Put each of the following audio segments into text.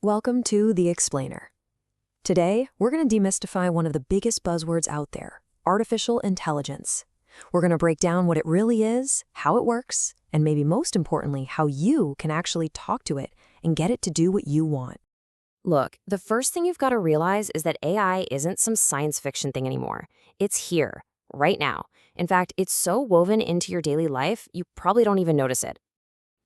Welcome to The Explainer. Today, we're going to demystify one of the biggest buzzwords out there, artificial intelligence. We're going to break down what it really is, how it works, and maybe most importantly, how you can actually talk to it and get it to do what you want. Look, the first thing you've got to realize is that AI isn't some science fiction thing anymore. It's here, right now. In fact, it's so woven into your daily life, you probably don't even notice it.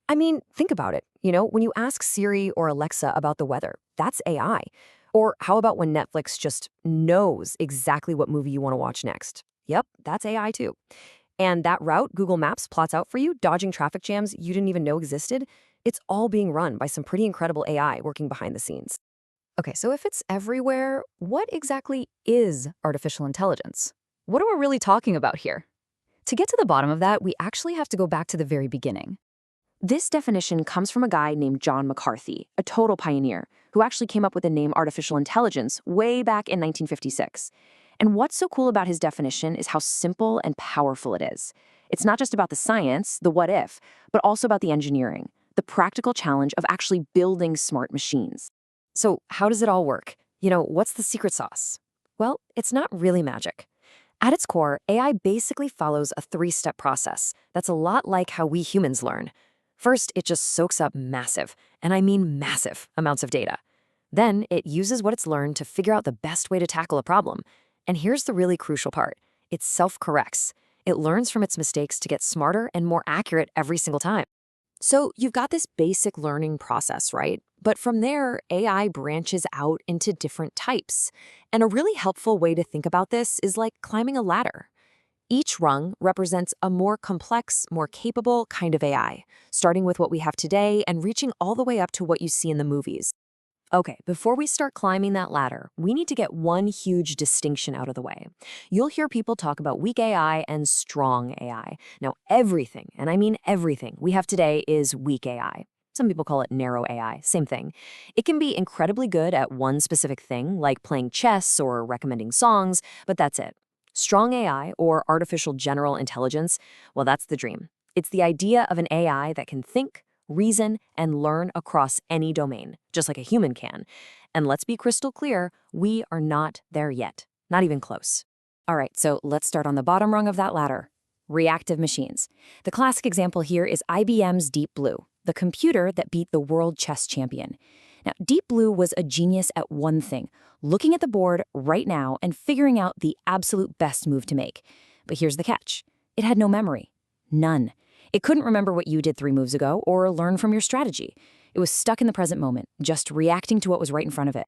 I mean, think about it. When you ask Siri or Alexa about the weather, that's AI. Or how about when Netflix just knows exactly what movie you want to watch next? Yep, that's AI too. And that route Google Maps plots out for you, dodging traffic jams you didn't even know existed, it's all being run by some pretty incredible AI working behind the scenes. Okay, so if it's everywhere, what exactly is artificial intelligence? What are we really talking about here? To get to the bottom of that, we actually have to go back to the very beginning. This definition comes from a guy named John McCarthy, a total pioneer, who actually came up with the name artificial intelligence way back in 1956. And what's so cool about his definition is how simple and powerful it is. It's not just about the science, the what if, but also about the engineering, the practical challenge of actually building smart machines. So how does it all work? What's the secret sauce? Well, it's not really magic. At its core, AI basically follows a three-step process that's a lot like how we humans learn. First, it just soaks up massive, and I mean massive, amounts of data. Then, it uses what it's learned to figure out the best way to tackle a problem. And here's the really crucial part. It self-corrects. It learns from its mistakes to get smarter and more accurate every single time. So you've got this basic learning process, right? But from there, AI branches out into different types. And a really helpful way to think about this is like climbing a ladder. Each rung represents a more complex, more capable kind of AI, starting with what we have today and reaching all the way up to what you see in the movies. Okay, before we start climbing that ladder, we need to get one huge distinction out of the way. You'll hear people talk about weak AI and strong AI. Now, everything, and I mean everything, we have today is weak AI. Some people call it narrow AI, same thing. It can be incredibly good at one specific thing, like playing chess or recommending songs, but that's it. Strong AI, or artificial general intelligence, well, that's the dream. It's the idea of an AI that can think, reason, and learn across any domain, just like a human can. And let's be crystal clear, we are not there yet. Not even close. All right, so let's start on the bottom rung of that ladder. Reactive machines. The classic example here is IBM's Deep Blue, the computer that beat the world chess champion. Now, Deep Blue was a genius at one thing, looking at the board right now and figuring out the absolute best move to make. But here's the catch. It had no memory. None. It couldn't remember what you did 3 moves ago or learn from your strategy. It was stuck in the present moment, just reacting to what was right in front of it.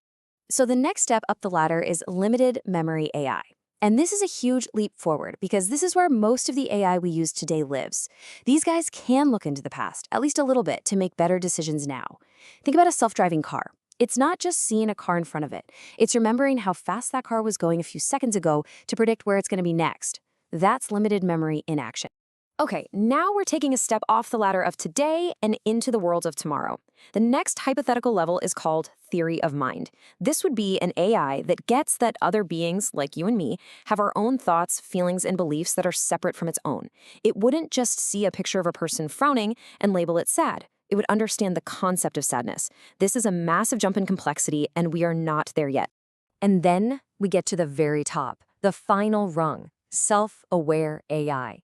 So the next step up the ladder is limited memory AI. And this is a huge leap forward because this is where most of the AI we use today lives. These guys can look into the past, at least a little bit, to make better decisions now. Think about a self-driving car. It's not just seeing a car in front of it. It's remembering how fast that car was going a few seconds ago to predict where it's going to be next. That's limited memory in action. Okay, now we're taking a step off the ladder of today and into the world of tomorrow. The next hypothetical level is called theory of mind. This would be an AI that gets that other beings, like you and me, have our own thoughts, feelings, and beliefs that are separate from its own. It wouldn't just see a picture of a person frowning and label it sad. It would understand the concept of sadness. This is a massive jump in complexity, and we are not there yet. And then we get to the very top, the final rung, self-aware AI.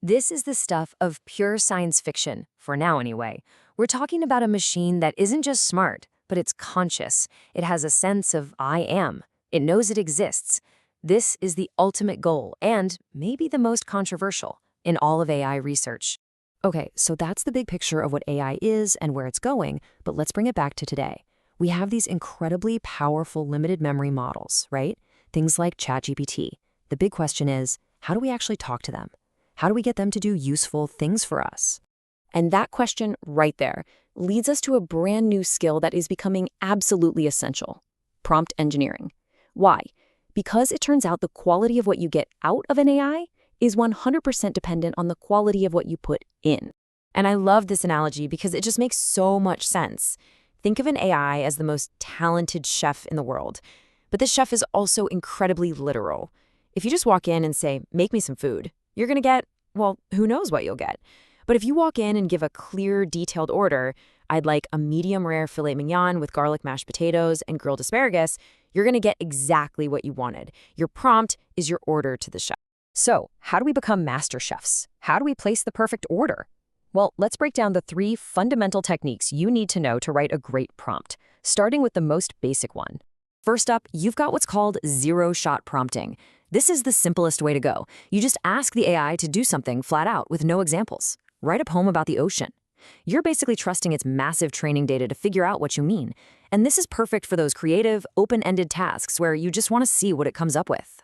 This is the stuff of pure science fiction, for now anyway. We're talking about a machine that isn't just smart, but it's conscious. It has a sense of I am. It knows it exists. This is the ultimate goal, and maybe the most controversial in all of AI research. Okay, so that's the big picture of what AI is and where it's going, but let's bring it back to today. We have these incredibly powerful limited memory models, right? Things like ChatGPT. The big question is, how do we actually talk to them? How do we get them to do useful things for us? And that question right there leads us to a brand new skill that is becoming absolutely essential: prompt engineering. Why? Because it turns out the quality of what you get out of an AI is 100% dependent on the quality of what you put in. And I love this analogy because it just makes so much sense. Think of an AI as the most talented chef in the world. But this chef is also incredibly literal. If you just walk in and say, "Make me some food," you're going to get, well, who knows what you'll get. But if you walk in and give a clear, detailed order, I'd like a medium rare filet mignon with garlic mashed potatoes and grilled asparagus, you're going to get exactly what you wanted. Your prompt is your order to the chef. So, how do we become master chefs? How do we place the perfect order? Well, let's break down the 3 fundamental techniques you need to know to write a great prompt, starting with the most basic one. First up, you've got what's called zero-shot prompting. This is the simplest way to go. You just ask the AI to do something flat out with no examples. Write a poem about the ocean. You're basically trusting its massive training data to figure out what you mean. And this is perfect for those creative, open-ended tasks where you just want to see what it comes up with.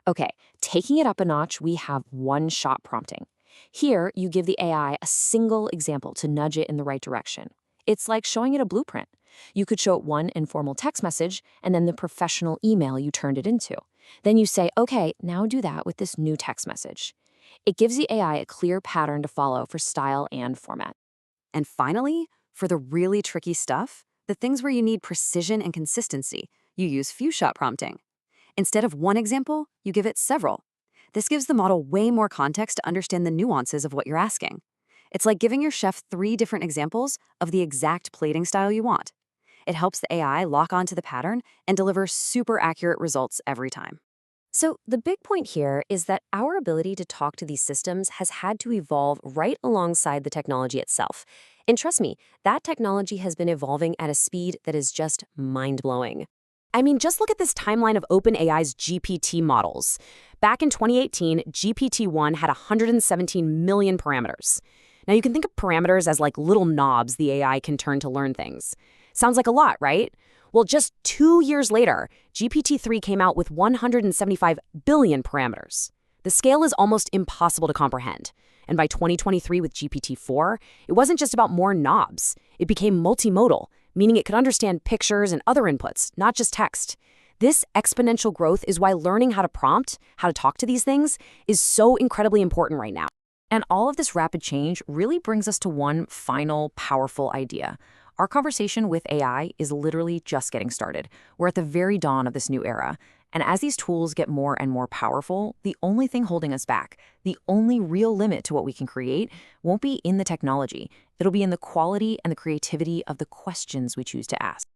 Okay, taking it up a notch, we have one-shot prompting. Here, you give the AI a single example to nudge it in the right direction. It's like showing it a blueprint. You could show it one informal text message and then the professional email you turned it into. Then you say, okay, now do that with this new text message. It gives the AI a clear pattern to follow for style and format. And finally, for the really tricky stuff, the things where you need precision and consistency, you use few-shot prompting. Instead of one example, you give it several. This gives the model way more context to understand the nuances of what you're asking. It's like giving your chef 3 different examples of the exact plating style you want. It helps the AI lock onto the pattern and deliver super accurate results every time. So the big point here is that our ability to talk to these systems has had to evolve right alongside the technology itself. And trust me, that technology has been evolving at a speed that is just mind-blowing. I mean, just look at this timeline of OpenAI's GPT models. Back in 2018, GPT-1 had 117 million parameters. Now, you can think of parameters as like little knobs the AI can turn to learn things. Sounds like a lot, right? Well, just 2 years later, GPT-3 came out with 175 billion parameters. The scale is almost impossible to comprehend. And by 2023 with GPT-4, it wasn't just about more knobs. It became multimodal, meaning it could understand pictures and other inputs, not just text. This exponential growth is why learning how to prompt, how to talk to these things, is so incredibly important right now. And all of this rapid change really brings us to one final powerful idea. Our conversation with AI is literally just getting started. We're at the very dawn of this new era. And as these tools get more and more powerful, the only thing holding us back, the only real limit to what we can create, won't be in the technology. It'll be in the quality and the creativity of the questions we choose to ask.